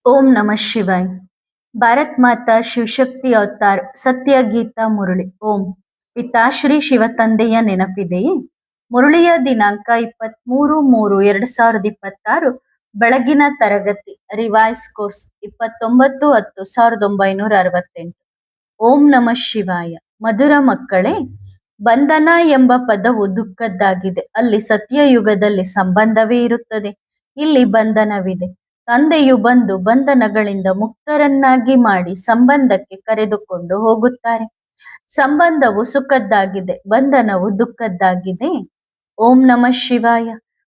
ಓಂ ನಮಃ ಶಿವಾಯ್. ಭಾರತ್ ಮಾತಾ ಶಿವಶಕ್ತಿ ಅವತಾರ್ ಸತ್ಯ ಗೀತಾ ಮುರಳಿ. ಓಂ ಪಿತಾಶ್ರೀ ಶಿವತಂದೆಯ ನೆನಪಿದೆಯೇ? ಮುರಳಿಯ ದಿನಾಂಕ 23/3/2026. ಬೆಳಗಿನ ತರಗತಿ ರಿವೈಸ್ ಕೋರ್ಸ್ 29/10/1968. ಓಂ ನಮಃ ಶಿವಾಯ. ಮಧುರ ಮಕ್ಕಳೇ, ಬಂಧನ ಎಂಬ ಪದವು ದುಃಖದ್ದಾಗಿದೆ. ಅಲ್ಲಿ ಸತ್ಯಯುಗದಲ್ಲಿ ಸಂಬಂಧವೇ ಇರುತ್ತದೆ, ಇಲ್ಲಿ ಬಂಧನವಿದೆ. ತಂದೆಯು ಬಂದು ಬಂಧನಗಳಿಂದ ಮುಕ್ತರನ್ನಾಗಿ ಮಾಡಿ ಸಂಬಂಧಕ್ಕೆ ಕರೆದುಕೊಂಡು ಹೋಗುತ್ತಾರೆ. ಸಂಬಂಧವು ಸುಖದ್ದಾಗಿದೆ, ಬಂಧನವು ದುಃಖದ್ದಾಗಿದೆ. ಓಂ ನಮಃ ಶಿವಾಯ.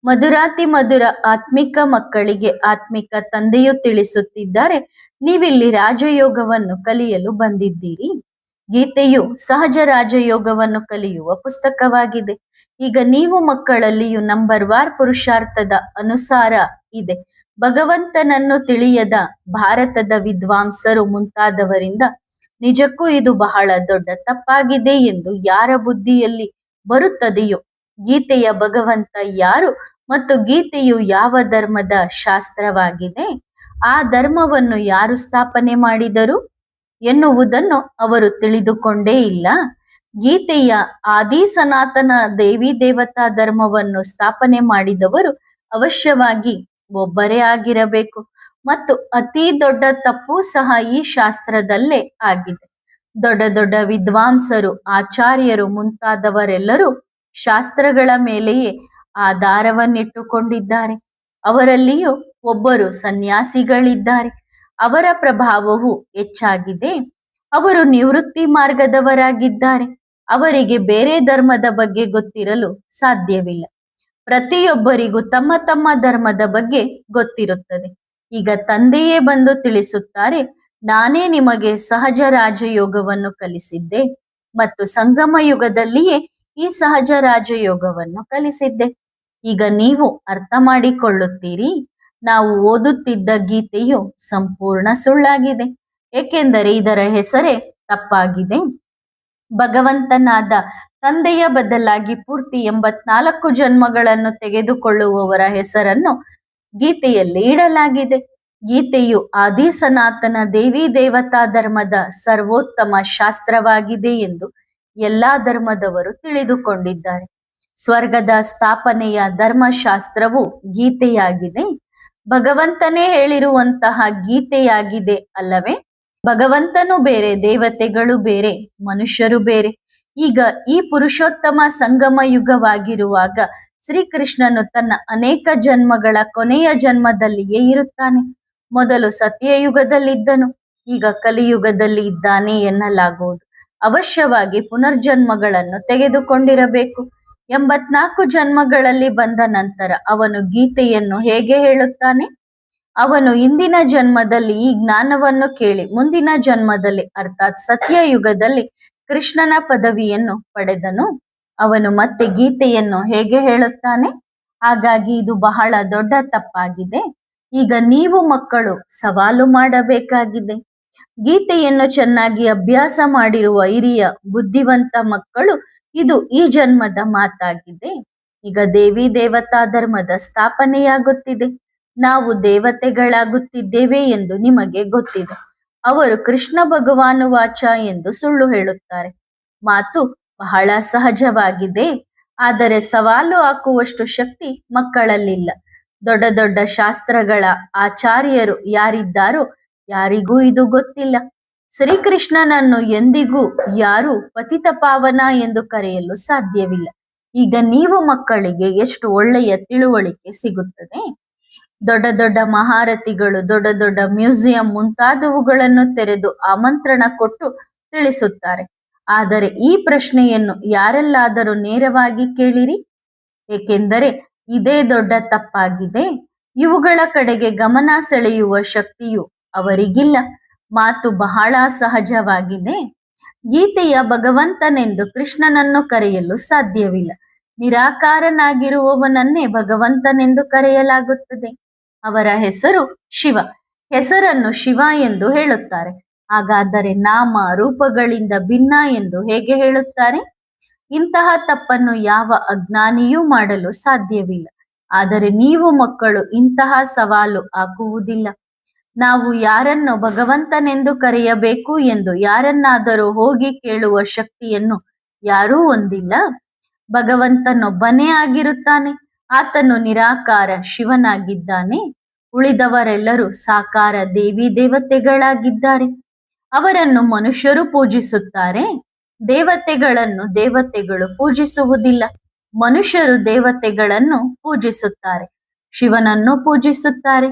ಮಧುರಾತಿ ಮಧುರ ಆತ್ಮಿಕ ಮಕ್ಕಳಿಗೆ ಆತ್ಮಿಕ ತಂದೆಯು ತಿಳಿಸುತ್ತಿದ್ದಾರೆ, ನೀವಿಲ್ಲಿ ರಾಜಯೋಗವನ್ನು ಕಲಿಯಲು ಬಂದಿದ್ದೀರಿ. ಗೀತೆಯು ಸಹಜ ರಾಜಯೋಗವನ್ನು ಕಲಿಯುವ ಪುಸ್ತಕವಾಗಿದೆ. ಈಗ ನೀವು ಮಕ್ಕಳಲ್ಲಿಯೂ ನಂಬರ್ ವಾರ್ ಪುರುಷಾರ್ಥದ ಅನುಸಾರ ಇದೆ. ಭಗವಂತನನ್ನು ತಿಳಿಯದ ಭಾರತದ ವಿದ್ವಾಂಸರು ಮುಂತಾದವರಿಂದ ನಿಜಕ್ಕೂ ಇದು ಬಹಳ ದೊಡ್ಡ ತಪ್ಪಾಗಿದೆ ಎಂದು ಯಾರ ಬುದ್ಧಿಯಲ್ಲಿ ಬರುತ್ತದೆಯೋ, ಗೀತೆಯ ಭಗವಂತ ಯಾರು ಮತ್ತು ಗೀತೆಯು ಯಾವ ಧರ್ಮದ ಶಾಸ್ತ್ರವಾಗಿದೆ, ಆ ಧರ್ಮವನ್ನು ಯಾರು ಸ್ಥಾಪನೆ ಮಾಡಿದರು ಎನ್ನುವುದನ್ನು ಅವರು ತಿಳಿದುಕೊಂಡೇ ಇಲ್ಲ. ಗೀತೆಯ ಆದಿ ಸನಾತನ ದೇವಿ ದೇವತಾ ಧರ್ಮವನ್ನು ಸ್ಥಾಪನೆ ಮಾಡಿದವರು ಅವಶ್ಯವಾಗಿ ಒಬ್ಬರೇ ಆಗಿರಬೇಕು ಮತ್ತು ಅತಿ ದೊಡ್ಡ ತಪ್ಪು ಸಹ ಈ ಶಾಸ್ತ್ರದಲ್ಲೇ ಆಗಿದೆ. ದೊಡ್ಡ ದೊಡ್ಡ ವಿದ್ವಾಂಸರು, ಆಚಾರ್ಯರು ಮುಂತಾದವರೆಲ್ಲರೂ ಶಾಸ್ತ್ರಗಳ ಮೇಲೆಯೇ ಆಧಾರವನ್ನಿಟ್ಟುಕೊಂಡಿದ್ದಾರೆ. ಅವರಲ್ಲಿಯೂ ಒಬ್ಬರು ಸನ್ಯಾಸಿಗಳಿದ್ದಾರೆ. ಅವರ ಪ್ರಭಾವವು ಹೆಚ್ಚಾಗಿದೆ. ಅವರು ನಿವೃತ್ತಿ ಮಾರ್ಗದವರಾಗಿದ್ದಾರೆ. ಅವರಿಗೆ ಬೇರೆ ಧರ್ಮದ ಬಗ್ಗೆ ಗೊತ್ತಿರಲು ಸಾಧ್ಯವಿಲ್ಲ. ಪ್ರತಿಯೊಬ್ಬರಿಗೂ ತಮ್ಮ ತಮ್ಮ ಧರ್ಮದ ಬಗ್ಗೆ ಗೊತ್ತಿರುತ್ತದೆ. ಈಗ ತಂದೆಯೇ ಬಂದು ತಿಳಿಸುತ್ತಾರೆ, ನಾನೇ ನಿಮಗೆ ಸಹಜ ರಾಜಯೋಗವನ್ನು ಕಲಿಸಿದ್ದೆ ಮತ್ತು ಸಂಗಮ ಯುಗದಲ್ಲಿಯೇ ಈ ಸಹಜ ರಾಜಯೋಗವನ್ನು ಕಲಿಸಿದ್ದೆ. ಈಗ ನೀವು ಅರ್ಥ ಮಾಡಿಕೊಳ್ಳುತ್ತೀರಿ. ನಾವು ಓದುತ್ತಿದ್ದ ಗೀತೆಯು ಸಂಪೂರ್ಣ ಸುಳ್ಳಾಗಿದೆ, ಏಕೆಂದರೆ ಇದರ ಹೆಸರೇ ತಪ್ಪಾಗಿದೆ. ಭಗವಂತನಾದ ತಂದೆಯ ಬದಲಾಗಿ ಪೂರ್ತಿ 84 ಜನ್ಮಗಳನ್ನು ತೆಗೆದುಕೊಳ್ಳುವವರ ಹೆಸರನ್ನು ಗೀತೆಯಲ್ಲಿ ಇಡಲಾಗಿದೆ. ಗೀತೆಯು ಆದಿ ಸನಾತನ ದೇವಿ ದೇವತಾ ಧರ್ಮದ ಸರ್ವೋತ್ತಮ ಶಾಸ್ತ್ರವಾಗಿದೆ ಎಂದು ಎಲ್ಲಾ ಧರ್ಮದವರು ತಿಳಿದುಕೊಂಡಿದ್ದಾರೆ. ಸ್ವರ್ಗದ ಸ್ಥಾಪನೆಯ ಧರ್ಮಶಾಸ್ತ್ರವು ಗೀತೆಯಾಗಿದೆ. ಭಗವಂತನೇ ಹೇಳಿರುವಂತಹ ಗೀತೆಯಾಗಿದೆ ಅಲ್ಲವೇ? ಭಗವಂತನು ಬೇರೆ, ದೇವತೆಗಳು ಬೇರೆ, ಮನುಷ್ಯರು ಬೇರೆ. ಈಗ ಈ ಪುರುಷೋತ್ತಮ ಸಂಗಮ ಯುಗವಾಗಿರುವಾಗ ಶ್ರೀಕೃಷ್ಣನು ತನ್ನ ಅನೇಕ ಜನ್ಮಗಳ ಕೊನೆಯ ಜನ್ಮದಲ್ಲಿಯೇ ಇರುತ್ತಾನೆ. ಮೊದಲು ಸತ್ಯಯುಗದಲ್ಲಿದ್ದನು, ಈಗ ಕಲಿಯುಗದಲ್ಲಿ ಇದ್ದಾನೆ ಎನ್ನಲಾಗುವುದು. ಅವಶ್ಯವಾಗಿ ಪುನರ್ಜನ್ಮಗಳನ್ನು ತೆಗೆದುಕೊಂಡಿರಬೇಕು. 84 ಜನ್ಮಗಳಲ್ಲಿ ಬಂದ ನಂತರ ಅವನು ಗೀತೆಯನ್ನು ಹೇಗೆ ಹೇಳುತ್ತಾನೆ? ಅವನು ಇಂದಿನ ಜನ್ಮದಲ್ಲಿ ಈ ಜ್ಞಾನವನ್ನು ಕೇಳಿ ಮುಂದಿನ ಜನ್ಮದಲ್ಲಿ ಅರ್ಥಾತ್ ಸತ್ಯಯುಗದಲ್ಲಿ ಕೃಷ್ಣನ ಪದವಿಯನ್ನು ಪಡೆದನು. ಅವನು ಮತ್ತೆ ಗೀತೆಯನ್ನು ಹೇಗೆ ಹೇಳುತ್ತಾನೆ? ಹಾಗಾಗಿ ಇದು ಬಹಳ ದೊಡ್ಡ ತಪ್ಪಾಗಿದೆ. ಈಗ ನೀವು ಮಕ್ಕಳು ಸವಾಲು ಮಾಡಬೇಕಾಗಿದೆ. ಗೀತೆಯನ್ನು ಚೆನ್ನಾಗಿ ಅಭ್ಯಾಸ ಮಾಡಿರುವ ಹಿರಿಯ ಬುದ್ಧಿವಂತ ಮಕ್ಕಳು, ಇದು ಈ ಜನ್ಮದ ಮಾತಾಗಿದೆ. ಈಗ ದೇವಿ ದೇವತಾ ಧರ್ಮದ ಸ್ಥಾಪನೆಯಾಗುತ್ತಿದೆ. ನಾವು ದೇವತೆಗಳಾಗುತ್ತಿದ್ದೇವೆ ಎಂದು ನಿಮಗೆ ಗೊತ್ತಿದೆ. ಅವರು ಕೃಷ್ಣ ಭಗವಾನು ವಾಚ ಎಂದು ಸುಳ್ಳು ಹೇಳುತ್ತಾರೆ. ಮಾತು ಬಹಳ ಸಹಜವಾಗಿದೆ, ಆದರೆ ಸವಾಲು ಹಾಕುವಷ್ಟು ಶಕ್ತಿ ಮಕ್ಕಳಲ್ಲಿಲ್ಲ. ದೊಡ್ಡ ದೊಡ್ಡ ಶಾಸ್ತ್ರಗಳ ಆಚಾರ್ಯರು ಯಾರಿದ್ದಾರೋ ಯಾರಿಗೂ ಇದು ಗೊತ್ತಿಲ್ಲ. ಶ್ರೀಕೃಷ್ಣನನ್ನು ಎಂದಿಗೂ ಯಾರೂ ಪತಿತ ಪಾವನ ಎಂದು ಕರೆಯಲು ಸಾಧ್ಯವಿಲ್ಲ. ಈಗ ನೀವು ಮಕ್ಕಳಿಗೆ ಎಷ್ಟು ಒಳ್ಳೆಯ ತಿಳುವಳಿಕೆ ಸಿಗುತ್ತದೆ. ದೊಡ್ಡ ದೊಡ್ಡ ಮಹಾರಥಿಗಳು ದೊಡ್ಡ ದೊಡ್ಡ ಮ್ಯೂಸಿಯಂ ಮುಂತಾದವುಗಳನ್ನು ತೆರೆದು ಆಮಂತ್ರಣ ಕೊಟ್ಟು ತಿಳಿಸುತ್ತಾರೆ. ಆದರೆ ಈ ಪ್ರಶ್ನೆಯನ್ನು ಯಾರೆಲ್ಲಾದರೂ ನೇರವಾಗಿ ಕೇಳಿರಿ, ಏಕೆಂದರೆ ಇದೇ ದೊಡ್ಡ ತಪ್ಪಾಗಿದೆ. ಇವುಗಳ ಕಡೆಗೆ ಗಮನ ಸೆಳೆಯುವ ಶಕ್ತಿಯು ಅವರಿಗಿಲ್ಲ. ಮಾತು ಬಹಳ ಸಹಜವಾಗಿದೆ. ಗೀತೆಯ ಭಗವಂತನೆಂದು ಕೃಷ್ಣನನ್ನು ಕರೆಯಲು ಸಾಧ್ಯವಿಲ್ಲ. ನಿರಾಕಾರನಾಗಿರುವವನನ್ನೇ ಭಗವಂತನೆಂದು ಕರೆಯಲಾಗುತ್ತದೆ. ಅವರ ಹೆಸರು ಶಿವ. ಹೆಸರನ್ನು ಶಿವ ಎಂದು ಹೇಳುತ್ತಾರೆ. ಹಾಗಾದರೆ ನಾಮ ರೂಪಗಳಿಂದ ಭಿನ್ನ ಎಂದು ಹೇಗೆ ಹೇಳುತ್ತಾರೆ? ಇಂತಹ ತಪ್ಪನ್ನು ಯಾವ ಅಜ್ಞಾನಿಯೂ ಮಾಡಲು ಸಾಧ್ಯವಿಲ್ಲ. ಆದರೆ ನೀವು ಮಕ್ಕಳು ಇಂತಹ ಸವಾಲು ಹಾಕುವುದಿಲ್ಲ. ನಾವು ಯಾರನ್ನು ಭಗವಂತನೆಂದು ಕರೆಯಬೇಕು ಎಂದು ಯಾರನ್ನಾದರೂ ಹೋಗಿ ಕೇಳುವ ಶಕ್ತಿಯನ್ನು ಯಾರೂ ಹೊಂದಿಲ್ಲ. ಭಗವಂತನೊಬ್ಬನೇ ಆಗಿರುತ್ತಾನೆ. ಆತನು ನಿರಾಕಾರ ಶಿವನಾಗಿದ್ದಾನೆ. ಉಳಿದವರೆಲ್ಲರೂ ಸಾಕಾರ ದೇವಿ ದೇವತೆಗಳಾಗಿದ್ದಾರೆ. ಅವರನ್ನು ಮನುಷ್ಯರು ಪೂಜಿಸುತ್ತಾರೆ. ದೇವತೆಗಳನ್ನು ದೇವತೆಗಳು ಪೂಜಿಸುವುದಿಲ್ಲ. ಮನುಷ್ಯರು ದೇವತೆಗಳನ್ನು ಪೂಜಿಸುತ್ತಾರೆ, ಶಿವನನ್ನು ಪೂಜಿಸುತ್ತಾರೆ.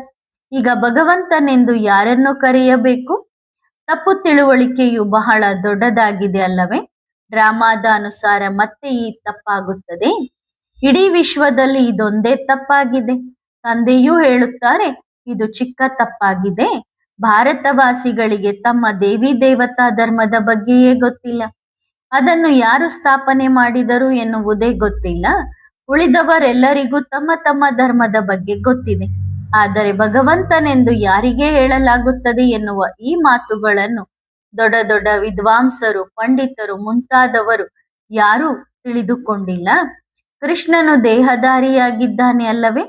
ಈಗ ಭಗವಂತನೆಂದು ಯಾರನ್ನು ಕರೆಯಬೇಕು? ತಪ್ಪು ತಿಳುವಳಿಕೆಯು ಬಹಳ ದೊಡ್ಡದಾಗಿದೆ ಅಲ್ಲವೇ? ಡ್ರಾಮಾದ ಅನುಸಾರ ಮತ್ತೆ ಈ ತಪ್ಪಾಗುತ್ತದೆ. ಇಡೀ ವಿಶ್ವದಲ್ಲಿ ಇದೊಂದೇ ತಪ್ಪಾಗಿದೆ. ತಂದೆಯೂ ಹೇಳುತ್ತಾರೆ ಇದು ಚಿಕ್ಕ ತಪ್ಪಾಗಿದೆ. ಭಾರತವಾಸಿಗಳಿಗೆ ತಮ್ಮ ದೇವಿ ದೇವತಾ ಧರ್ಮದ ಬಗ್ಗೆಯೇ ಗೊತ್ತಿಲ್ಲ. ಅದನ್ನು ಯಾರು ಸ್ಥಾಪನೆ ಮಾಡಿದರು ಎನ್ನುವುದೇ ಗೊತ್ತಿಲ್ಲ. ಉಳಿದವರೆಲ್ಲರಿಗೂ ತಮ್ಮ ತಮ್ಮ ಧರ್ಮದ ಬಗ್ಗೆ ಗೊತ್ತಿದೆ. ಆದರೆ ಭಗವಂತನೆಂದು ಯಾರಿಗೆ ಹೇಳಲಾಗುತ್ತದೆ ಎನ್ನುವ ಈ ಮಾತುಗಳನ್ನು ದೊಡ್ಡ ದೊಡ್ಡ ವಿದ್ವಾಂಸರು, ಪಂಡಿತರು ಮುಂತಾದವರು ಯಾರೂ ತಿಳಿದುಕೊಂಡಿಲ್ಲ. ಕೃಷ್ಣನು ದೇಹಧಾರಿಯಾಗಿದ್ದಾನೆ ಅಲ್ಲವೇ?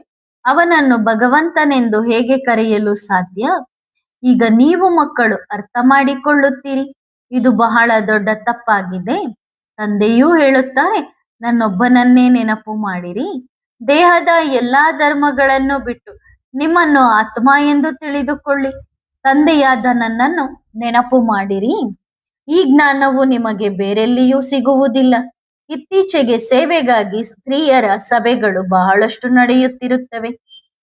ಅವನನ್ನು ಭಗವಂತನೆಂದು ಹೇಗೆ ಕರೆಯಲು ಸಾಧ್ಯ? ಈಗ ನೀವು ಮಕ್ಕಳು ಅರ್ಥ ಮಾಡಿಕೊಳ್ಳುತ್ತೀರಿ. ಇದು ಬಹಳ ದೊಡ್ಡ ತಪ್ಪಾಗಿದೆ. ತಂದೆಯೂ ಹೇಳುತ್ತಾರೆ ನನ್ನೊಬ್ಬನನ್ನೇ ನೆನಪು ಮಾಡಿರಿ. ದೇಹದ ಎಲ್ಲಾ ಧರ್ಮಗಳನ್ನು ಬಿಟ್ಟು ನಿಮ್ಮನ್ನು ಆತ್ಮ ಎಂದು ತಿಳಿದುಕೊಳ್ಳಿ. ತಂದೆಯಾದ ನನ್ನನ್ನು ನೆನಪು ಮಾಡಿರಿ. ಈ ಜ್ಞಾನವು ನಿಮಗೆ ಬೇರೆಲ್ಲಿಯೂ ಸಿಗುವುದಿಲ್ಲ. ಇತ್ತೀಚೆಗೆ ಸೇವೆಗಾಗಿ ಸ್ತ್ರೀಯರ ಸಭೆಗಳು ಬಹಳಷ್ಟು ನಡೆಯುತ್ತಿರುತ್ತವೆ.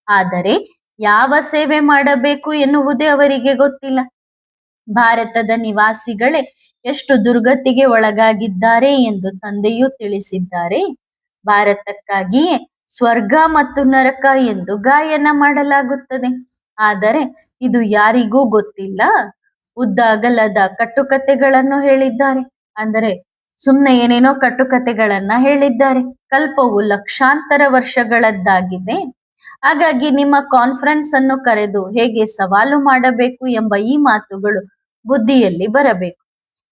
ಆದರೆ ಯಾವ ಸೇವೆ ಮಾಡಬೇಕು ಎನ್ನುವುದೇ ಅವರಿಗೆ ಗೊತ್ತಿಲ್ಲ. ಭಾರತದ ನಿವಾಸಿಗಳೇ ಎಷ್ಟು ದುರ್ಗತಿಗೆ ಒಳಗಾಗಿದ್ದಾರೆ ಎಂದು ತಂದೆಯೂ ತಿಳಿಸಿದ್ದಾರೆ. ಭಾರತಕ್ಕಾಗಿಯೇ ಸ್ವರ್ಗ ಮತ್ತು ನರಕ ಎಂದು ಗಾಯನ ಮಾಡಲಾಗುತ್ತದೆ. ಆದರೆ ಇದು ಯಾರಿಗೂ ಗೊತ್ತಿಲ್ಲ. ಉದ್ದ ಅಗಲದ ಕಟ್ಟುಕತೆಗಳನ್ನು ಹೇಳಿದ್ದಾರೆ. ಅಂದರೆ ಸುಮ್ಮನೆ ಏನೇನೋ ಕಟ್ಟುಕತೆಗಳನ್ನ ಹೇಳಿದ್ದಾರೆ. ಕಲ್ಪವು ಲಕ್ಷಾಂತರ ವರ್ಷಗಳದ್ದಾಗಿದೆ. ಹಾಗಾಗಿ ನಿಮ್ಮ ಕಾನ್ಫರೆನ್ಸ್ ಅನ್ನು ಕರೆದು ಹೇಗೆ ಸವಾಲು ಮಾಡಬೇಕು ಎಂಬ ಈ ಮಾತುಗಳು ಬುದ್ಧಿಯಲ್ಲಿ ಬರಬೇಕು.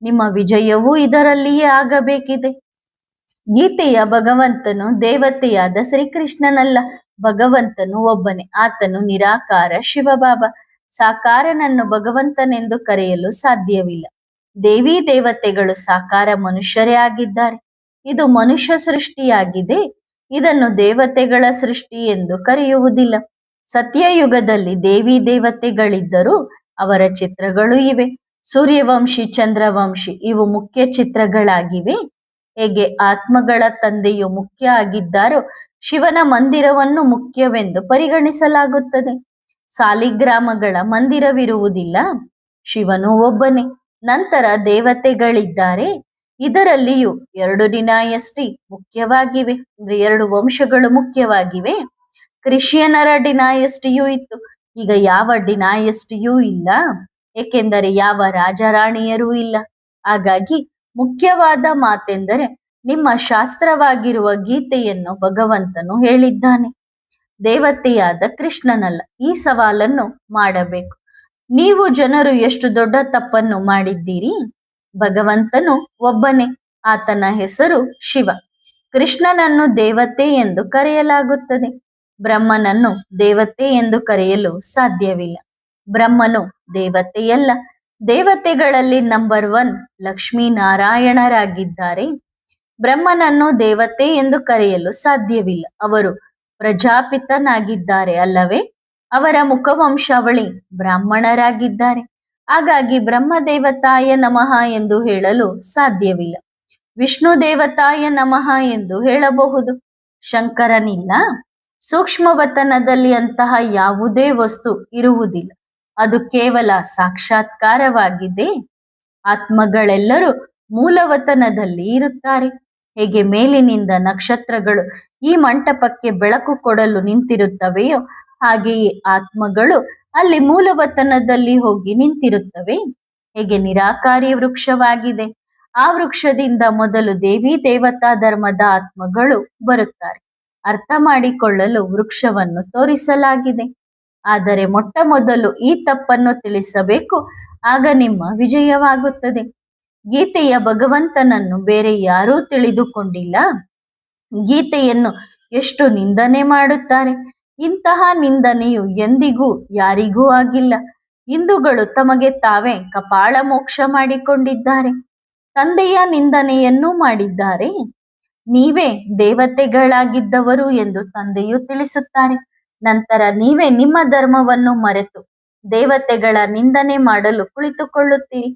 ನಿಮ್ಮ ವಿಜಯವೂ ಇದರಲ್ಲಿಯೇ ಆಗಬೇಕಿದೆ. ಗೀತೆಯ ಭಗವಂತನು ದೇವತೆಯಾದ ಶ್ರೀಕೃಷ್ಣನಲ್ಲ. ಭಗವಂತನು ಒಬ್ಬನೇ. ಆತನು ನಿರಾಕಾರ ಶಿವಬಾಬಾ. ಸಾಕಾರನನ್ನು ಭಗವಂತನೆಂದು ಕರೆಯಲು ಸಾಧ್ಯವಿಲ್ಲ. ದೇವಿ ದೇವತೆಗಳು ಸಾಕಾರ ಮನುಷ್ಯರೇ ಆಗಿದ್ದಾರೆ. ಇದು ಮನುಷ್ಯ ಸೃಷ್ಟಿಯಾಗಿದೆ. ಇದನ್ನು ದೇವತೆಗಳ ಸೃಷ್ಟಿ ಎಂದು ಕರೆಯುವುದಿಲ್ಲ. ಸತ್ಯಯುಗದಲ್ಲಿ ದೇವಿ ದೇವತೆಗಳಿದ್ದರೂ ಅವರ ಚಿತ್ರಗಳು ಇವೆ. ಸೂರ್ಯವಂಶಿ, ಚಂದ್ರವಂಶಿ ಇವು ಮುಖ್ಯ ಚಿತ್ರಗಳಾಗಿವೆ. ಹೇಗೆ ಆತ್ಮಗಳ ತಂದೆಯು ಮುಖ್ಯ ಆಗಿದ್ದಾರೋ ಶಿವನ ಮಂದಿರವನ್ನು ಮುಖ್ಯವೆಂದು ಪರಿಗಣಿಸಲಾಗುತ್ತದೆ. ಸಾಲಿಗ್ರಾಮಗಳ ಮಂದಿರವಿರುವುದಿಲ್ಲ. ಶಿವನು ಒಬ್ಬನೇ. ನಂತರ ದೇವತೆಗಳಿದ್ದಾರೆ. ಇದರಲ್ಲಿಯೂ 2 ಡಿನಾಯಸ್ಟಿ ಮುಖ್ಯವಾಗಿವೆ. ಅಂದ್ರೆ 2 ವಂಶಗಳು ಮುಖ್ಯವಾಗಿವೆ. ಕ್ರಿಶ್ಚಿಯನರ ಡಿನಾಯಸ್ಟಿಯೂ ಇತ್ತು. ಈಗ ಯಾವ ಡಿನಾಯಸ್ಟಿಯೂ ಇಲ್ಲ. ಏಕೆಂದರೆ ಯಾವ ರಾಜರಾಣಿಯರೂ ಇಲ್ಲ. ಹಾಗಾಗಿ ಮುಖ್ಯವಾದ ಮಾತೆಂದರೆ ನಿಮ್ಮ ಶಾಸ್ತ್ರವಾಗಿರುವ ಗೀತೆಯನ್ನು ಭಗವಂತನು ಹೇಳಿದ್ದಾನೆ, ದೇವತೆಯಾದ ಕೃಷ್ಣನಲ್ಲ. ಈ ಸವಾಲನ್ನು ಮಾಡಬೇಕು. ನೀವು ಜನರು ಎಷ್ಟು ದೊಡ್ಡ ತಪ್ಪನ್ನು ಮಾಡಿದ್ದೀರಿ. ಭಗವಂತನು ಒಬ್ಬನೇ. ಆತನ ಹೆಸರು ಶಿವ. ಕೃಷ್ಣನನ್ನು ದೇವತೆ ಎಂದು ಕರೆಯಲಾಗುತ್ತದೆ. ಬ್ರಹ್ಮನನ್ನು ದೇವತೆ ಎಂದು ಕರೆಯಲು ಸಾಧ್ಯವಿಲ್ಲ. ಬ್ರಹ್ಮನು ದೇವತೆಯಲ್ಲ. ದೇವತೆಗಳಲ್ಲಿ ನಂಬರ್ 1 ಲಕ್ಷ್ಮೀನಾರಾಯಣರಾಗಿದ್ದಾರೆ. ಬ್ರಹ್ಮನನ್ನು ದೇವತೆ ಎಂದು ಕರೆಯಲು ಸಾಧ್ಯವಿಲ್ಲ. ಅವರು ಪ್ರಜಾಪಿತನಾಗಿದ್ದಾರೆ ಅಲ್ಲವೇ? ಅವರ ಮುಖವಂಶಾವಳಿ ಬ್ರಾಹ್ಮಣರಾಗಿದ್ದಾರೆ. ಹಾಗಾಗಿ ಬ್ರಹ್ಮ ದೇವತಾಯ ನಮಃ ಎಂದು ಹೇಳಲು ಸಾಧ್ಯವಿಲ್ಲ. ವಿಷ್ಣು ದೇವತಾಯ ನಮಃ ಎಂದು ಹೇಳಬಹುದು. ಶಂಕರನಿಲ್ಲ. ಸೂಕ್ಷ್ಮವತನದಲ್ಲಿ ಅಂತಹ ಯಾವುದೇ ವಸ್ತು ಇರುವುದಿಲ್ಲ. ಅದು ಕೇವಲ ಸಾಕ್ಷಾತ್ಕಾರವಾಗಿದೆ. ಆತ್ಮಗಳೆಲ್ಲರೂ ಮೂಲವತನದಲ್ಲಿ ಇರುತ್ತಾರೆ. ಹೇಗೆ ಮೇಲಿನಿಂದ ನಕ್ಷತ್ರಗಳು ಈ ಮಂಟಪಕ್ಕೆ ಬೆಳಕು ಕೊಡಲು ನಿಂತಿರುತ್ತವೆಯೋ ಹಾಗೆಯೇ ಆತ್ಮಗಳು ಅಲ್ಲಿ ಮೂಲವತನದಲ್ಲಿ ಹೋಗಿ ನಿಂತಿರುತ್ತವೆ. ಹೇಗೆ ನಿರಾಕಾರಿ ವೃಕ್ಷವಾಗಿದೆ. ಆ ವೃಕ್ಷದಿಂದ ಮೊದಲು ದೇವಿ ದೇವತಾ ಧರ್ಮದ ಆತ್ಮಗಳು ಬರುತ್ತಾರೆ. ಅರ್ಥ ಮಾಡಿಕೊಳ್ಳಲು ವೃಕ್ಷವನ್ನು ತೋರಿಸಲಾಗಿದೆ. ಆದರೆ ಮೊಟ್ಟ ಮೊದಲು ಈ ತಪ್ಪನ್ನು ತಿಳಿಸಬೇಕು. ಆಗ ನಿಮ್ಮ ವಿಜಯವಾಗುತ್ತದೆ. ಗೀತೆಯ ಭಗವಂತನನ್ನು ಬೇರೆ ಯಾರೂ ತಿಳಿದುಕೊಂಡಿಲ್ಲ. ಗೀತೆಯನ್ನು ಎಷ್ಟು ನಿಂದನೆ ಮಾಡುತ್ತಾರೆ. ಇಂತಹ ನಿಂದನೆಯು ಎಂದಿಗೂ ಯಾರಿಗೂ ಆಗಿಲ್ಲ. ಹಿಂದೂಗಳು ತಮಗೆ ತಾವೇ ಕಪಾಳ ಮೋಕ್ಷ ಮಾಡಿಕೊಂಡಿದ್ದಾರೆ. ತಂದೆಯ ನಿಂದನೆಯನ್ನೂ ಮಾಡಿದ್ದಾರೆ. ನೀವೇ ದೇವತೆಗಳಾಗಿದ್ದವರು ಎಂದು ತಂದೆಯು ತಿಳಿಸುತ್ತಾರೆ. ನಂತರ ನೀವೇ ನಿಮ್ಮ ಧರ್ಮವನ್ನು ಮರೆತು ದೇವತೆಗಳ ನಿಂದನೆ ಮಾಡಲು ಕುಳಿತುಕೊಳ್ಳುತ್ತೀರಿ.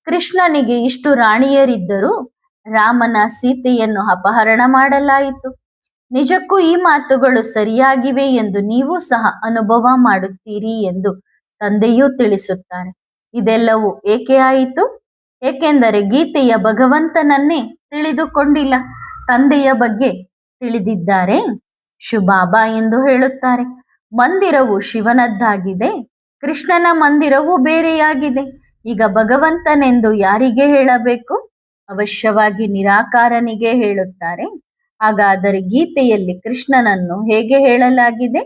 ಕೃಷ್ಣನಿಗೆ ಇಷ್ಟು ರಾಣಿಯರಿದ್ದರೂ ರಾಮನ ಸೀತೆಯನ್ನು ಅಪಹರಣ ಮಾಡಲಾಯಿತು. ನಿಜಕ್ಕೂ ಈ ಮಾತುಗಳು ಸರಿಯಾಗಿವೆ ಎಂದು ನೀವು ಸಹ ಅನುಭವ ಮಾಡುತ್ತೀರಿ ಎಂದು ತಂದೆಯೂ ತಿಳಿಸುತ್ತಾರೆ. ಇದೆಲ್ಲವೂ ಏಕೆ ಆಯಿತು? ಏಕೆಂದರೆ ಗೀತೆಯ ಭಗವಂತನನ್ನೇ ತಿಳಿದುಕೊಂಡಿಲ್ಲ. ತಂದೆಯ ಬಗ್ಗೆ ತಿಳಿದಿದ್ದಾರೆ. ಶಿವಬಾಬಾ ಎಂದು ಹೇಳುತ್ತಾರೆ, ಮಂದಿರವು ಶಿವನದ್ದಾಗಿದೆ, ಕೃಷ್ಣನ ಮಂದಿರವು ಬೇರೆಯಾಗಿದೆ. ಈಗ ಭಗವಂತನೆಂದು ಯಾರಿಗೆ ಹೇಳಬೇಕು? ಅವಶ್ಯವಾಗಿ ನಿರಾಕಾರನಿಗೆ ಹೇಳುತ್ತಾರೆ. ಹಾಗಾದರೆ ಗೀತೆಯಲ್ಲಿ ಕೃಷ್ಣನನ್ನು ಹೇಗೆ ಹೇಳಲಾಗಿದೆ?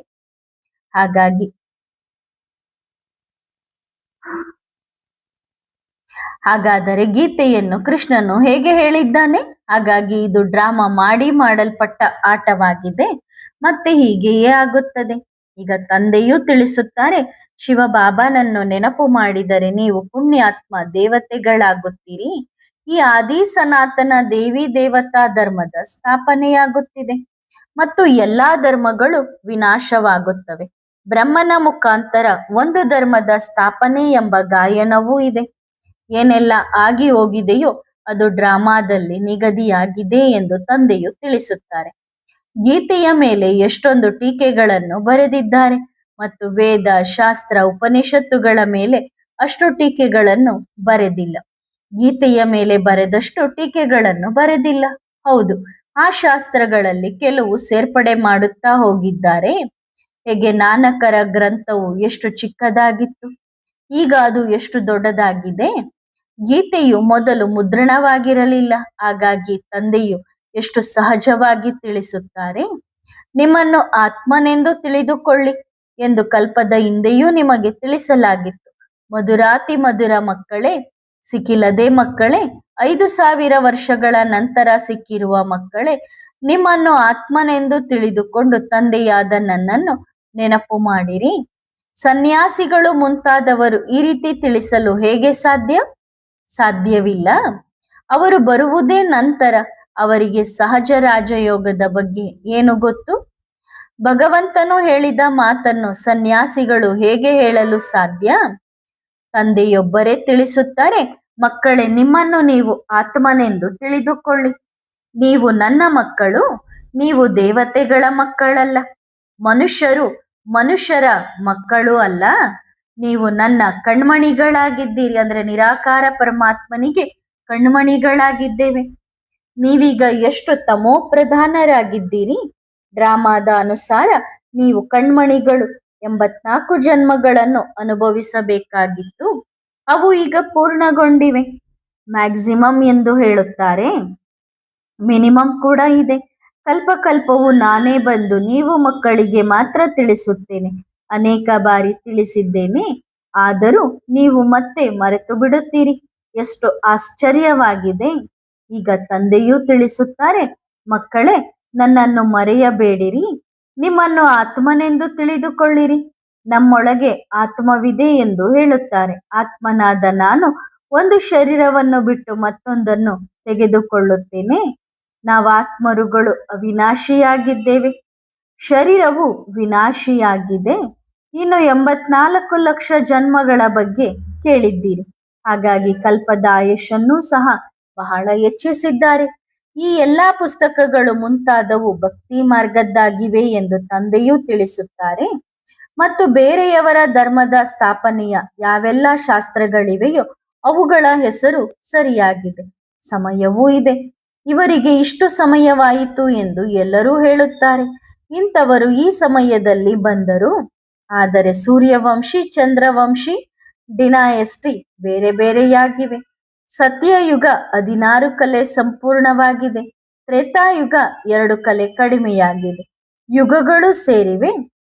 ಹಾಗಾದರೆ ಗೀತೆಯನ್ನು ಕೃಷ್ಣನು ಹೇಗೆ ಹೇಳಿದ್ದಾನೆ? ಹಾಗಾಗಿ ಇದು ಡ್ರಾಮಾ ಮಾಡಲ್ಪಟ್ಟ ಆಟವಾಗಿದೆ, ಮತ್ತೆ ಹೀಗೆಯೇ ಆಗುತ್ತದೆ. ಈಗ ತಂದೆಯೂ ತಿಳಿಸುತ್ತಾರೆ, ಶಿವಬಾಬಾನನ್ನು ನೆನಪು ಮಾಡಿದರೆ ನೀವು ಪುಣ್ಯಾತ್ಮ ದೇವತೆಗಳಾಗುತ್ತೀರಿ. ಈ ಆದಿ ಸನಾತನ ದೇವಿ ದೇವತಾ ಧರ್ಮದ ಸ್ಥಾಪನೆಯಾಗುತ್ತಿದೆ ಮತ್ತು ಎಲ್ಲಾ ಧರ್ಮಗಳು ವಿನಾಶವಾಗುತ್ತವೆ. ಬ್ರಹ್ಮನ ಮುಖಾಂತರ ಒಂದು ಧರ್ಮದ ಸ್ಥಾಪನೆ ಎಂಬ ಗಾಯನವೂ ಇದೆ. ಏನೆಲ್ಲ ಆಗಿ ಹೋಗಿದೆಯೋ ಅದು ಡ್ರಾಮಾದಲ್ಲಿ ನಿಗದಿಯಾಗಿದೆ ಎಂದು ತಂದೆಯು ತಿಳಿಸುತ್ತಾರೆ. ಗೀತೆಯ ಮೇಲೆ ಎಷ್ಟೊಂದು ಟೀಕೆಗಳನ್ನು ಬರೆದಿದ್ದಾರೆ ಮತ್ತು ವೇದ, ಶಾಸ್ತ್ರ, ಉಪನಿಷತ್ತುಗಳ ಮೇಲೆ ಅಷ್ಟು ಟೀಕೆಗಳನ್ನು ಬರೆದಿಲ್ಲ. ಗೀತೆಯ ಮೇಲೆ ಬರೆದಷ್ಟು ಟೀಕೆಗಳನ್ನು ಬರೆದಿಲ್ಲ. ಹೌದು, ಆ ಶಾಸ್ತ್ರಗಳಲ್ಲಿ ಕೆಲವು ಸೇರ್ಪಡೆ ಮಾಡುತ್ತಾ ಹೋಗಿದ್ದಾರೆ. ಹೇಗೆ ನಾನಕರ ಗ್ರಂಥವು ಎಷ್ಟು ಚಿಕ್ಕದಾಗಿತ್ತು, ಈಗ ಅದು ಎಷ್ಟು ದೊಡ್ಡದಾಗಿದೆ. ಗೀತೆಯು ಮೊದಲು ಮುದ್ರಣವಾಗಿರಲಿಲ್ಲ. ಹಾಗಾಗಿ ತಂದೆಯು ಎಷ್ಟು ಸಹಜವಾಗಿ ತಿಳಿಸುತ್ತಾರೆ, ನಿಮ್ಮನ್ನು ಆತ್ಮನೆಂದು ತಿಳಿದುಕೊಳ್ಳಿ ಎಂದು ಕಲ್ಪದ ಹಿಂದೆಯೂ ನಿಮಗೆ ತಿಳಿಸಲಾಗಿತ್ತು. ಮಧುರಾತಿ ಮಧುರ ಮಕ್ಕಳೇ, ಸಿಕ್ಕಿಲ್ಲದೆ ಮಕ್ಕಳೇ, 5000 ವರ್ಷಗಳ ನಂತರ ಸಿಕ್ಕಿರುವ ಮಕ್ಕಳೇ, ನಿಮ್ಮನ್ನು ಆತ್ಮನೆಂದು ತಿಳಿದುಕೊಂಡು ತಂದೆಯಾದ ನನ್ನನ್ನು ನೆನಪು ಮಾಡಿರಿ. ಸನ್ಯಾಸಿಗಳು ಮುಂತಾದವರು ಈ ರೀತಿ ತಿಳಿಸಲು ಹೇಗೆ ಸಾಧ್ಯವಿಲ್ಲ. ಅವರು ಬರುವುದೇ ನಂತರ. ಅವರಿಗೆ ಸಹಜ ರಾಜಯೋಗದ ಬಗ್ಗೆ ಏನು ಗೊತ್ತು? ಭಗವಂತನು ಹೇಳಿದ ಮಾತನ್ನು ಸನ್ಯಾಸಿಗಳು ಹೇಗೆ ಹೇಳಲು ಸಾಧ್ಯ? ತಂದೆಯೊಬ್ಬರೇ ತಿಳಿಸುತ್ತಾರೆ, ಮಕ್ಕಳೇ, ನಿಮ್ಮನ್ನು ನೀವು ಆತ್ಮನೆಂದು ತಿಳಿದುಕೊಳ್ಳಿ. ನೀವು ನನ್ನ ಮಕ್ಕಳು, ನೀವು ದೇವತೆಗಳ ಮಕ್ಕಳಲ್ಲ. ಮನುಷ್ಯರ ಮಕ್ಕಳು ಅಲ್ಲ. ನೀವು ನನ್ನ ಕಣ್ಮಣಿಗಳಾಗಿದ್ದೀರಿ. ಅಂದ್ರೆ ನಿರಾಕಾರ ಪರಮಾತ್ಮನಿಗೆ ಕಣ್ಮಣಿಗಳಾಗಿದ್ದೇವೆ. ನೀವೀಗ ಎಷ್ಟು ತಮೋ ಪ್ರಧಾನರಾಗಿದ್ದೀರಿ. ಡ್ರಾಮಾದ ಅನುಸಾರ ನೀವು ಕಣ್ಮಣಿಗಳು 84 ಜನ್ಮಗಳನ್ನು ಅನುಭವಿಸಬೇಕಾಗಿತ್ತು. ಅವು ಈಗ ಪೂರ್ಣಗೊಂಡಿವೆ. ಮ್ಯಾಕ್ಸಿಮಮ್ ಎಂದು ಹೇಳುತ್ತಾರೆ, ಮಿನಿಮಮ್ ಕೂಡ ಇದೆ. ಕಲ್ಪಕಲ್ಪವು ನಾನೇ ಬಂದು ನೀವು ಮಕ್ಕಳಿಗೆ ಮಾತ್ರ ತಿಳಿಸುತ್ತೇನೆ. ಅನೇಕ ಬಾರಿ ತಿಳಿಸಿದ್ದೇನೆ, ಆದರೂ ನೀವು ಮತ್ತೆ ಮರೆತು ಬಿಡುತ್ತೀರಿ. ಎಷ್ಟು ಆಶ್ಚರ್ಯವಾಗಿದೆ. ಈಗ ತಂದೆಯೂ ತಿಳಿಸುತ್ತಾರೆ, ಮಕ್ಕಳೇ, ನನ್ನನ್ನು ಮರೆಯಬೇಡಿರಿ. ನಿಮ್ಮನ್ನು ಆತ್ಮನೆಂದು ತಿಳಿದುಕೊಳ್ಳಿರಿ. ನಮ್ಮೊಳಗೆ ಆತ್ಮವಿದೆ ಎಂದು ಹೇಳುತ್ತಾರೆ. ಆತ್ಮನಾದ ನಾನು ಒಂದು ಶರೀರವನ್ನು ಬಿಟ್ಟು ಮತ್ತೊಂದನ್ನು ತೆಗೆದುಕೊಳ್ಳುತ್ತೇನೆ. ನಾವಾತ್ಮರುಗಳು ಅವಿನಾಶಿಯಾಗಿದ್ದೇವೆ. ಶರೀರವು ವಿನಾಶಿಯಾಗಿದೆ. ಇನ್ನು 84 ಲಕ್ಷ ಜನ್ಮಗಳ ಬಗ್ಗೆ ಕೇಳಿದ್ದೀರಿ. ಹಾಗಾಗಿ ಕಲ್ಪದ ಆಯುಷನ್ನೂ ಸಹ ಬಹಳ ಹೆಚ್ಚಿಸಿದ್ದಾರೆ. ಈ ಎಲ್ಲಾ ಪುಸ್ತಕಗಳು ಮುಂತಾದವು ಭಕ್ತಿ ಮಾರ್ಗದ್ದಾಗಿವೆ ಎಂದು ತಂದೆಯೂ ತಿಳಿಸುತ್ತಾರೆ. ಮತ್ತು ಬೇರೆಯವರ ಧರ್ಮದ ಸ್ಥಾಪನೆಯ ಯಾವೆಲ್ಲ ಶಾಸ್ತ್ರಗಳಿವೆಯೋ ಅವುಗಳ ಹೆಸರು ಸರಿಯಾಗಿದೆ. ಸಮಯವೂ ಇದೆ. ಇವರಿಗೆ ಇಷ್ಟು ಸಮಯವಾಯಿತು ಎಂದು ಎಲ್ಲರೂ ಹೇಳುತ್ತಾರೆ. ಇಂಥವರು ಈ ಸಮಯದಲ್ಲಿ ಬಂದರು. ಆದರೆ ಸೂರ್ಯವಂಶಿ, ಚಂದ್ರವಂಶಿ ಡಿನಾಯಸ್ಟಿ ಬೇರೆ ಬೇರೆಯಾಗಿವೆ. ಸತ್ಯಯುಗ 16 ಕಲೆ ಸಂಪೂರ್ಣವಾಗಿದೆ. ತ್ರೇತಾಯುಗ 2 ಕಲೆ ಕಡಿಮೆಯಾಗಿದೆ. ಯುಗಗಳು ಸೇರಿವೆ,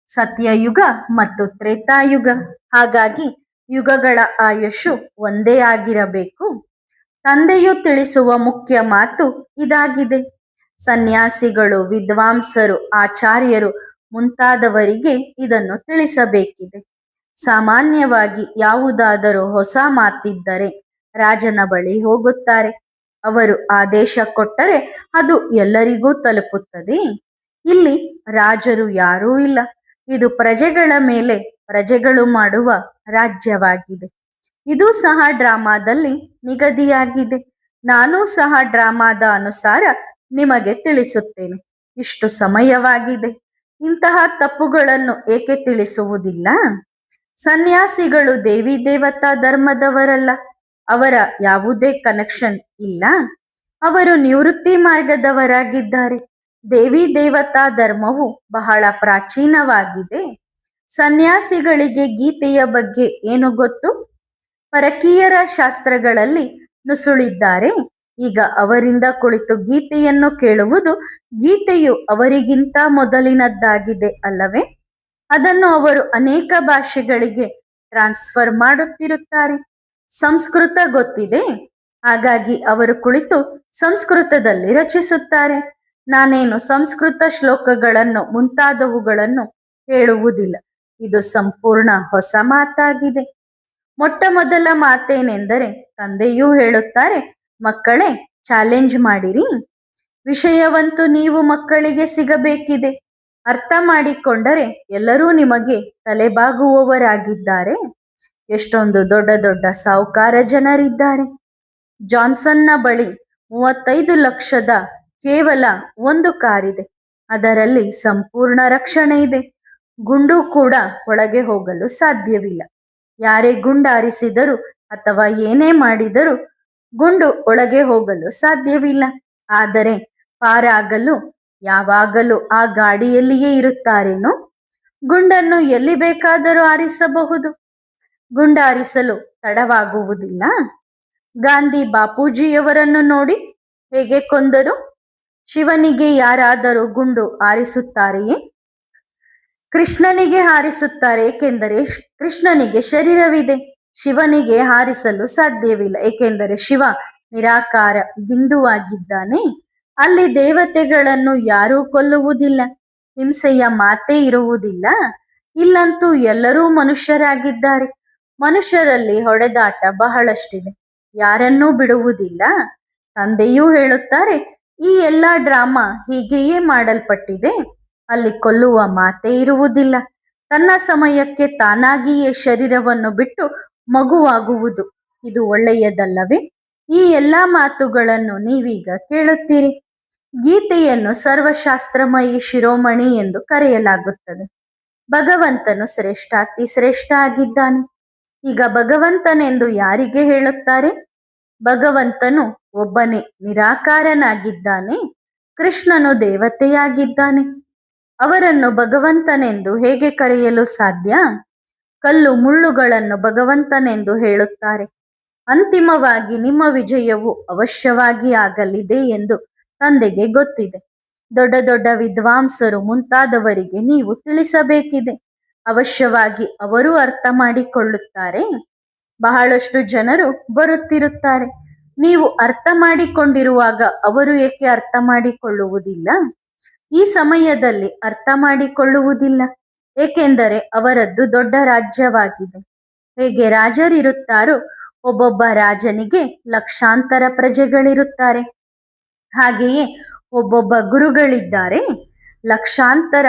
ಸತ್ಯಯುಗ ಮತ್ತು ತ್ರೇತಾಯುಗ. ಹಾಗಾಗಿ ಯುಗಗಳ ಆಯುಷು ಒಂದೇ ಆಗಿರಬೇಕು. ತಂದೆಯು ತಿಳಿಸುವ ಮುಖ್ಯ ಮಾತು ಇದಾಗಿದೆ. ಸನ್ಯಾಸಿಗಳು, ವಿದ್ವಾಂಸರು, ಆಚಾರ್ಯರು ಮುಂತಾದವರಿಗೆ ಇದನ್ನು ತಿಳಿಸಬೇಕಿದೆ. ಸಾಮಾನ್ಯವಾಗಿ ಯಾವುದಾದರೂ ಹೊಸ ಮಾತಿದ್ದರೆ ರಾಜನ ಬಳಿ ಹೋಗುತ್ತಾರೆ. ಅವರು ಆದೇಶ ಕೊಟ್ಟರೆ ಅದು ಎಲ್ಲರಿಗೂ ತಲುಪುತ್ತದೆ. ಇಲ್ಲಿ ರಾಜರು ಯಾರೂ ಇಲ್ಲ. ಇದು ಪ್ರಜೆಗಳ ಮೇಲೆ ಪ್ರಜೆಗಳು ಮಾಡುವ ರಾಜ್ಯವಾಗಿದೆ. ಇದು ಸಹ ಡ್ರಾಮಾದಲ್ಲಿ ನಿಗದಿಯಾಗಿದೆ. ನಾನು ಸಹ ಡ್ರಾಮಾದ ಅನುಸಾರ ನಿಮಗೆ ತಿಳಿಸುತ್ತೇನೆ. ಇಷ್ಟು ಸಮಯವಾಗಿದೆ. ಇಂತಹ ತಪ್ಪುಗಳನ್ನು ಏಕೆ ತಿಳಿಸುವುದಿಲ್ಲ? ಸನ್ಯಾಸಿಗಳು ದೇವಿ ದೇವತಾ ಧರ್ಮದವರಲ್ಲ. ಅವರ ಯಾವುದೇ ಕನೆಕ್ಷನ್ ಇಲ್ಲ. ಅವರು ನಿವೃತ್ತಿ ಮಾರ್ಗದವರಾಗಿದ್ದಾರೆ. ದೇವಿ ದೇವತಾ ಧರ್ಮವು ಬಹಳ ಪ್ರಾಚೀನವಾಗಿದೆ. ಸನ್ಯಾಸಿಗಳಿಗೆ ಗೀತೆಯ ಬಗ್ಗೆ ಏನು ಗೊತ್ತು? ಪರಕೀಯರ ಶಾಸ್ತ್ರಗಳಲ್ಲಿ ನುಸುಳಿದ್ದಾರೆ. ಈಗ ಅವರಿಂದ ಕುಳಿತು ಗೀತೆಯನ್ನು ಕೇಳುವುದು, ಗೀತೆಯು ಅವರಿಗಿಂತ ಮೊದಲಿನದ್ದಾಗಿದೆ ಅಲ್ಲವೇ? ಅದನ್ನು ಅವರು ಅನೇಕ ಭಾಷೆಗಳಿಗೆ ಟ್ರಾನ್ಸ್ಫರ್ ಮಾಡುತ್ತಿರುತ್ತಾರೆ. ಸಂಸ್ಕೃತ ಗೊತ್ತಿದೆ, ಹಾಗಾಗಿ ಅವರು ಕುಳಿತು ಸಂಸ್ಕೃತದಲ್ಲಿ ರಚಿಸುತ್ತಾರೆ. ನಾನೇನು ಸಂಸ್ಕೃತ ಶ್ಲೋಕಗಳನ್ನು ಮುಂತಾದವುಗಳನ್ನು ಹೇಳುವುದಿಲ್ಲ. ಇದು ಸಂಪೂರ್ಣ ಹೊಸ ಮಾತಾಗಿದೆ. ಮೊಟ್ಟ ಮೊದಲ ಮಾತೇನೆಂದರೆ ತಂದೆಯೂ ಹೇಳುತ್ತಾರೆ, ಮಕ್ಕಳೇ ಚಾಲೆಂಜ್ ಮಾಡಿರಿ. ವಿಷಯವಂತೂ ನೀವು ಮಕ್ಕಳಿಗೆ ಸಿಗಬೇಕಿದೆ. ಅರ್ಥ ಮಾಡಿಕೊಂಡರೆ ಎಲ್ಲರೂ ನಿಮಗೆ ತಲೆಬಾಗುವವರಾಗಿದ್ದಾರೆ. ಎಷ್ಟೊಂದು ದೊಡ್ಡ ದೊಡ್ಡ ಸಾಹುಕಾರ ಜನರಿದ್ದಾರೆ. ಜಾನ್ಸನ್ನ ಬಳಿ 35 ಲಕ್ಷದ ಕೇವಲ ಒಂದು ಕಾರಿದೆ. ಅದರಲ್ಲಿ ಸಂಪೂರ್ಣ ರಕ್ಷಣೆ ಇದೆ. ಗುಂಡು ಕೂಡ ಒಳಗೆ ಹೋಗಲು ಸಾಧ್ಯವಿಲ್ಲ. ಯಾರೇ ಗುಂಡಾರಿಸಿದರೂ ಅಥವಾ ಏನೇ ಮಾಡಿದರೂ ಗುಂಡು ಒಳಗೆ ಹೋಗಲು ಸಾಧ್ಯವಿಲ್ಲ. ಆದರೆ ಪಾರಾಗಲು ಯಾವಾಗಲೂ ಆ ಗಾಡಿಯಲ್ಲಿಯೇ ಇರುತ್ತಾರೇನೋ? ಗುಂಡನ್ನು ಎಲ್ಲಿ ಬೇಕಾದರೂ ಹಾರಿಸಬಹುದು. ಗುಂಡಾರಿಸಲು ತಡವಾಗುವುದಿಲ್ಲ. ಗಾಂಧಿ ಬಾಪೂಜಿಯವರನ್ನು ನೋಡಿ ಹೇಗೆ ಕೊಂದರು? ಶಿವನಿಗೆ ಯಾರಾದರೂ ಗುಂಡು ಹಾರಿಸುತ್ತಾರೆಯೇ? ಕೃಷ್ಣನಿಗೆ ಹಾರಿಸುತ್ತಾರೆ, ಏಕೆಂದರೆ ಕೃಷ್ಣನಿಗೆ ಶರೀರವಿದೆ. ಶಿವನಿಗೆ ಹಾರಿಸಲು ಸಾಧ್ಯವಿಲ್ಲ, ಏಕೆಂದರೆ ಶಿವ ನಿರಾಕಾರ ಬಿಂದುವಾಗಿದ್ದಾನೆ. ಅಲ್ಲಿ ದೇವತೆಗಳನ್ನು ಯಾರೂ ಕೊಲ್ಲುವುದಿಲ್ಲ. ಹಿಂಸೆಯ ಮಾತೇ ಇರುವುದಿಲ್ಲ. ಇಲ್ಲಂತೂ ಎಲ್ಲರೂ ಮನುಷ್ಯರಾಗಿದ್ದಾರೆ. ಮನುಷ್ಯರಲ್ಲಿ ಹೊಡೆದಾಟ ಬಹಳಷ್ಟಿದೆ. ಯಾರನ್ನೂ ಬಿಡುವುದಿಲ್ಲ. ತಂದೆಯೂ ಹೇಳುತ್ತಾರೆ, ಈ ಎಲ್ಲ ಡ್ರಾಮಾ ಹೀಗೆಯೇ ಮಾಡಲ್ಪಟ್ಟಿದೆ. ಅಲ್ಲಿ ಕೊಲ್ಲುವ ಮಾತೇ ಇರುವುದಿಲ್ಲ. ತನ್ನ ಸಮಯಕ್ಕೆ ತಾನಾಗಿಯೇ ಶರೀರವನ್ನು ಬಿಟ್ಟು ಮಗುವಾಗುವುದು, ಇದು ಒಳ್ಳೆಯದಲ್ಲವೇ? ಈ ಎಲ್ಲ ಮಾತುಗಳನ್ನು ನೀವೀಗ ಕೇಳುತ್ತೀರಿ. ಗೀತೆಯನ್ನು ಸರ್ವಶಾಸ್ತ್ರಮಯಿ ಶಿರೋಮಣಿ ಎಂದು ಕರೆಯಲಾಗುತ್ತದೆ. ಭಗವಂತನು ಶ್ರೇಷ್ಠಾತಿ ಶ್ರೇಷ್ಠ ಆಗಿದ್ದಾನೆ. ಈಗ ಭಗವಂತನೆಂದು ಯಾರಿಗೆ ಹೇಳುತ್ತಾರೆ? ಭಗವಂತನು ಒಬ್ಬನೇ ನಿರಾಕಾರನಾಗಿದ್ದಾನೆ. ಕೃಷ್ಣನು ದೇವತೆಯಾಗಿದ್ದಾನೆ. ಅವರನ್ನು ಭಗವಂತನೆಂದು ಹೇಗೆ ಕರೆಯಲು ಸಾಧ್ಯ? ಕಲ್ಲು ಮುಳ್ಳುಗಳನ್ನು ಭಗವಂತನೆಂದು ಹೇಳುತ್ತಾರೆ. ಅಂತಿಮವಾಗಿ ನಿಮ್ಮ ವಿಜಯವು ಅವಶ್ಯವಾಗಿ ಆಗಲಿದೆ ಎಂದು ತಂದೆಗೆ ಗೊತ್ತಿದೆ. ದೊಡ್ಡ ದೊಡ್ಡ ವಿದ್ವಾಂಸರು ಮುಂತಾದವರಿಗೆ ನೀವು ತಿಳಿಸಬೇಕಿದೆ. ಅವಶ್ಯವಾಗಿ ಅವರು ಅರ್ಥ ಮಾಡಿಕೊಳ್ಳುತ್ತಾರೆ. ಬಹಳಷ್ಟು ಜನರು ಬರುತ್ತಿರುತ್ತಾರೆ. ನೀವು ಅರ್ಥ ಮಾಡಿಕೊಂಡಿರುವಾಗ ಅವರು ಏಕೆ ಅರ್ಥ ಮಾಡಿಕೊಳ್ಳುವುದಿಲ್ಲ? ಈ ಸಮಯದಲ್ಲಿ ಅರ್ಥ ಮಾಡಿಕೊಳ್ಳುವುದಿಲ್ಲ, ಏಕೆಂದರೆ ಅವರದ್ದು ದೊಡ್ಡ ರಾಜ್ಯವಾಗಿದೆ. ಹೇಗೆ ರಾಜರಿರುತ್ತಾರೋ ಒಬ್ಬೊಬ್ಬ ರಾಜನಿಗೆ ಲಕ್ಷಾಂತರ ಪ್ರಜೆಗಳಿರುತ್ತಾರೆ. ಹಾಗೆಯೇ ಒಬ್ಬೊಬ್ಬ ಗುರುಗಳಿದ್ದಾರೆ. ಲಕ್ಷಾಂತರ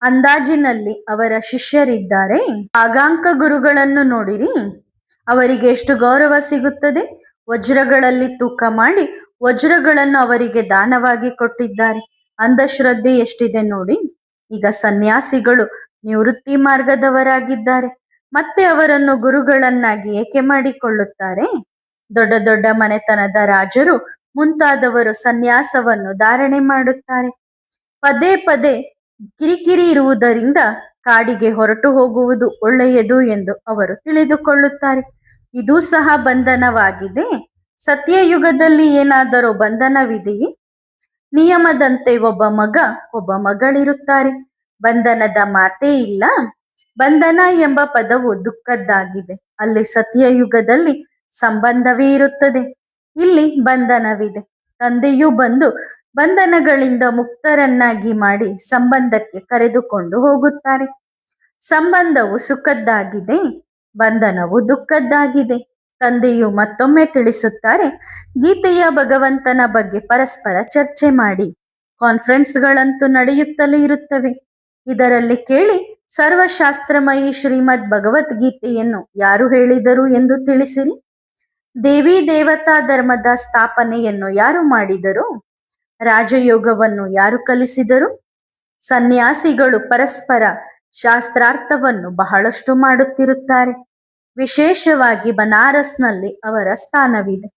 ಅಂದಾಜಿನಲ್ಲಿ ಅವರ ಶಿಷ್ಯರಿದ್ದಾರೆ. ಆಗಾಂಕ ಗುರುಗಳನ್ನು ನೋಡಿರಿ, ಅವರಿಗೆ ಎಷ್ಟು ಗೌರವ ಸಿಗುತ್ತದೆ. ವಜ್ರಗಳಲ್ಲಿ ತೂಕ ಮಾಡಿ ವಜ್ರಗಳನ್ನು ಅವರಿಗೆ ದಾನವಾಗಿ ಕೊಟ್ಟಿದ್ದಾರೆ. ಅಂಧಶ್ರದ್ಧೆ ಎಷ್ಟಿದೆ ನೋಡಿ. ಈಗ ಸನ್ಯಾಸಿಗಳು ನಿವೃತ್ತಿ ಮಾರ್ಗದವರಾಗಿದ್ದಾರೆ. ಮತ್ತೆ ಅವರನ್ನು ಗುರುಗಳನ್ನಾಗಿ ಏಕೆ ಮಾಡಿಕೊಳ್ಳುತ್ತಾರೆ? ದೊಡ್ಡ ದೊಡ್ಡ ಮನೆತನದ ರಾಜರು ಮುಂತಾದವರು ಸನ್ಯಾಸವನ್ನು ಧಾರಣೆ ಮಾಡುತ್ತಾರೆ. ಪದೇ ಪದೇ ಕಿರಿಕಿರಿ ಇರುವುದರಿಂದ ಕಾಡಿಗೆ ಹೊರಟು ಹೋಗುವುದು ಒಳ್ಳೆಯದು ಎಂದು ಅವರು ತಿಳಿದುಕೊಳ್ಳುತ್ತಾರೆ. ಇದು ಸಹ ಬಂಧನವಾಗಿದೆ. ಸತ್ಯಯುಗದಲ್ಲಿ ಏನಾದರೂ ಬಂಧನವಿದೆಯೇ? ನಿಯಮದಂತೆ ಒಬ್ಬ ಮಗ ಒಬ್ಬ ಮಗಳಿರುತ್ತಾರೆ. ಬಂಧನದ ಮಾತೇ ಇಲ್ಲ. ಬಂಧನ ಎಂಬ ಪದವು ದುಃಖದ್ದಾಗಿದೆ. ಅಲ್ಲಿ ಸತ್ಯಯುಗದಲ್ಲಿ ಸಂಬಂಧವೇ ಇರುತ್ತದೆ. ಇಲ್ಲಿ ಬಂಧನವಿದೆ. ತಂದೆಯೂ ಬಂದು ಬಂಧನಗಳಿಂದ ಮುಕ್ತರನ್ನಾಗಿ ಮಾಡಿ ಸಂಬಂಧಕ್ಕೆ ಕರೆದುಕೊಂಡು ಹೋಗುತ್ತಾರೆ. ಸಂಬಂಧವು ಸುಖದ್ದಾಗಿದೆ, ಬಂಧನವು ದುಃಖದ್ದಾಗಿದೆ. ತಂದೆಯು ಮತ್ತೊಮ್ಮೆ ತಿಳಿಸುತ್ತಾರೆ, ಗೀತೆಯ ಭಗವಂತನ ಬಗ್ಗೆ ಪರಸ್ಪರ ಚರ್ಚೆ ಮಾಡಿ. ಕಾನ್ಫರೆನ್ಸ್ಗಳಂತೂ ನಡೆಯುತ್ತಲೇ ಇರುತ್ತವೆ. ಇದರಲ್ಲಿ ಕೇಳಿ, ಸರ್ವಶಾಸ್ತ್ರಮಯಿ ಶ್ರೀಮದ್ ಭಗವದ್ಗೀತೆಯನ್ನು ಯಾರು ಹೇಳಿದರು ಎಂದು ತಿಳಿಸಿರಿ. ದೇವಿ ದೇವತಾ ಧರ್ಮದ ಸ್ಥಾಪನೆಯನ್ನು ಯಾರು ಮಾಡಿದರು? ರಾಜಯೋಗವನ್ನು ಯಾರು ಕಲಿಸಿದರು? ಸನ್ಯಾಸಿಗಳು ಪರಸ್ಪರ ಶಾಸ್ತ್ರಾರ್ಥವನ್ನು ಬಹಳಷ್ಟು ಮಾಡುತ್ತಿರುತ್ತಾರೆ. ವಿಶೇಷವಾಗಿ ಬನಾರಸ್ನಲ್ಲಿ ಅವರ ಸ್ಥಾನವಿದೆ.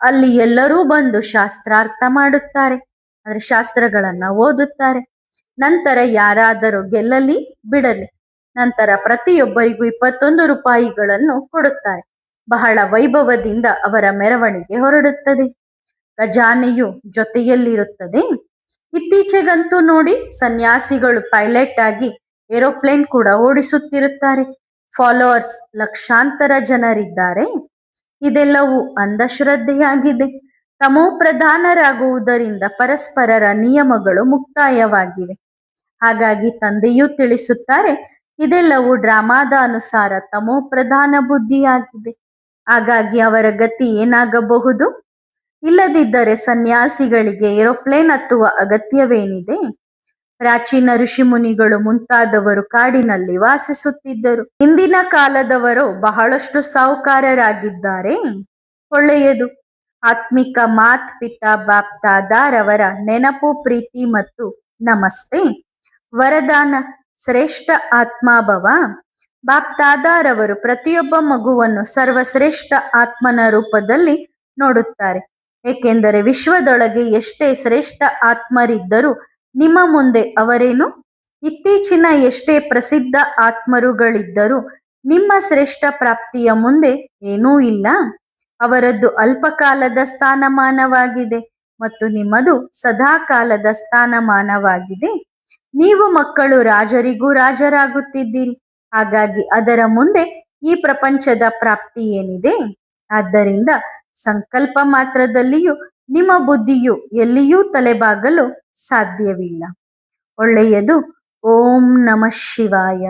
ಅಲ್ಲಿ ಎಲ್ಲರೂ ಬಂದು ಶಾಸ್ತ್ರಾರ್ಥ ಮಾಡುತ್ತಾರೆ, ಅಂದರೆ ಶಾಸ್ತ್ರಗಳನ್ನ ಓದುತ್ತಾರೆ. ನಂತರ ಯಾರಾದರೂ ಗೆಲ್ಲಲಿ ಬಿಡಲಿ, ನಂತರ ಪ್ರತಿಯೊಬ್ಬರಿಗೂ 21 ರೂಪಾಯಿಗಳನ್ನು ಕೊಡುತ್ತಾರೆ. ಬಹಳ ವೈಭವದಿಂದ ಅವರ ಮೆರವಣಿಗೆ ಹೊರಡುತ್ತದೆ. ಖಜಾನೆಯು ಜೊತೆಯಲ್ಲಿರುತ್ತದೆ. ಇತ್ತೀಚೆಗಂತೂ ನೋಡಿ, ಸನ್ಯಾಸಿಗಳು ಪೈಲಟ್ ಆಗಿ ಏರೋಪ್ಲೇನ್ ಕೂಡ ಓಡಿಸುತ್ತಿರುತ್ತಾರೆ. ಫಾಲೋವರ್ಸ್ ಲಕ್ಷಾಂತರ ಜನರಿದ್ದಾರೆ. ಇದೆಲ್ಲವೂ ಅಂಧಶ್ರದ್ಧೆಯಾಗಿದೆ. ತಮೋ ಪ್ರಧಾನರಾಗುವುದರಿಂದ ಪರಸ್ಪರರ ನಿಯಮಗಳು ಮುಕ್ತಾಯವಾಗಿವೆ. ಹಾಗಾಗಿ ತಂದೆಯೂ ತಿಳಿಸುತ್ತಾರೆ, ಇದೆಲ್ಲವೂ ಡ್ರಾಮಾದ ಅನುಸಾರ ತಮೋ ಪ್ರಧಾನ ಬುದ್ಧಿಯಾಗಿದೆ. ಹಾಗಾಗಿ ಅವರ ಗತಿ ಏನಾಗಬಹುದು? ಇಲ್ಲದಿದ್ದರೆ ಸನ್ಯಾಸಿಗಳಿಗೆ ಏರೋಪ್ಲೇನ್ ಹತ್ತುವ ಅಗತ್ಯವೇನಿದೆ? ಪ್ರಾಚೀನ ಋಷಿಮುನಿಗಳು ಮುಂತಾದವರು ಕಾಡಿನಲ್ಲಿ ವಾಸಿಸುತ್ತಿದ್ದರು. ಇಂದಿನ ಕಾಲದವರು ಬಹಳಷ್ಟು ಸಾಹುಕಾರರಾಗಿದ್ದಾರೆ. ಒಳ್ಳೆಯದು. ಆತ್ಮಿಕ ಮಾತ್ ಪಿತಾ ಬಾಪ್ ದಾದಾರವರ ನೆನಪು, ಪ್ರೀತಿ ಮತ್ತು ನಮಸ್ತೆ. ವರದಾನ: ಶ್ರೇಷ್ಠ ಆತ್ಮಾಭವ. ಬಾಪ್ ದಾದಾರವರು ಪ್ರತಿಯೊಬ್ಬ ಮಗುವನ್ನು ಸರ್ವಶ್ರೇಷ್ಠ ಆತ್ಮನ ರೂಪದಲ್ಲಿ ನೋಡುತ್ತಾರೆ. ಏಕೆಂದರೆ ವಿಶ್ವದೊಳಗೆ ಎಷ್ಟೇ ಶ್ರೇಷ್ಠ ಆತ್ಮರಿದ್ದರೂ ನಿಮ್ಮ ಮುಂದೆ ಅವರೇನು? ಇತ್ತೀಚಿನ ಎಷ್ಟೇ ಪ್ರಸಿದ್ಧ ಆತ್ಮರುಗಳಿದ್ದರೂ ನಿಮ್ಮ ಶ್ರೇಷ್ಠ ಪ್ರಾಪ್ತಿಯ ಮುಂದೆ ಏನೂ ಇಲ್ಲ. ಅವರದ್ದು ಅಲ್ಪಕಾಲದ ಸ್ಥಾನಮಾನವಾಗಿದೆ ಮತ್ತು ನಿಮ್ಮದು ಸದಾಕಾಲದ ಸ್ಥಾನಮಾನವಾಗಿದೆ. ನೀವು ಮಕ್ಕಳು ರಾಜರಿಗೂ ರಾಜರಾಗುತ್ತಿದ್ದೀರಿ. ಹಾಗಾಗಿ ಅದರ ಮುಂದೆ ಈ ಪ್ರಪಂಚದ ಪ್ರಾಪ್ತಿ ಏನಿದೆ? ಆದ್ದರಿಂದ ಸಂಕಲ್ಪ ಮಾತ್ರದಲ್ಲಿಯೂ ನಿಮ್ಮ ಬುದ್ಧಿಯು ಎಲ್ಲಿಯೂ ತಲೆಬಾಗಲು ಸಾಧ್ಯವಿಲ್ಲ. ಒಳ್ಳೆಯದು. ಓಂ ನಮಃ ಶಿವಾಯ.